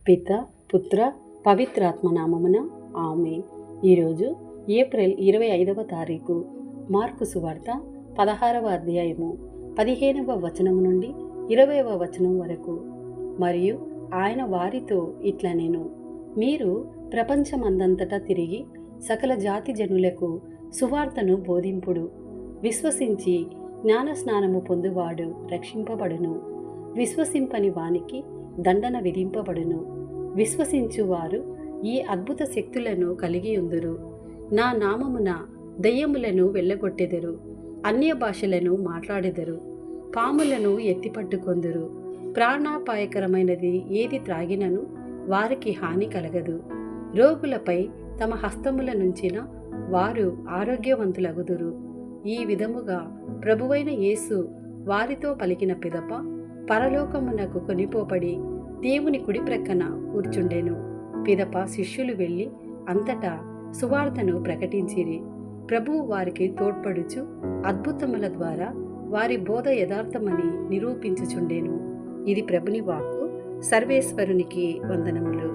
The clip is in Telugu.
పిత పుత్ర పవిత్రాత్మ నామమున ఆమేన్. ఈరోజు ఏప్రిల్ 25వ తారీఖు. మార్కు సువార్త 16వ అధ్యాయము 15వ వచనము నుండి 20వ వచనం వరకు. మరియు ఆయన వారితో ఇట్లా నేను, మీరు ప్రపంచమందంతటా తిరిగి సకల జాతి జనులకు సువార్తను బోధింపుడు. విశ్వసించి జ్ఞానస్నానము పొందువాడు రక్షింపబడును, విశ్వసింపని వానికి దండన విధింపబడును. విశ్వసించువారు ఈ అద్భుత శక్తులను కలిగి ఉందురు. నా నామమున దయ్యములను వెళ్ళగొట్టెదరు, అన్య భాషలను మాట్లాడెదరు, పాములను ఎత్తిపట్టుకొందురు, ప్రాణాపాయకరమైనది ఏది త్రాగినను వారికి హాని కలగదు. రోగులపై తమ హస్తముల నుంచిన వారు ఆరోగ్యవంతులగుదురు. ఈ విధముగా ప్రభువైన యేసు వారితో పలికిన పిదప పరలోకమునకు కొనిపోబడి దేవుని కుడి ప్రక్కన కూర్చుండెను. పిదప శిష్యులు వెళ్ళి అంతటా సువార్తను ప్రకటించిరి. ప్రభువు వారికి తోడ్పడుచు అద్భుతముల ద్వారా వారి బోధ యథార్థమని నిరూపించుచుండెను. ఇది ప్రభుని వాక్కు. సర్వేశ్వరునికి వందనములు.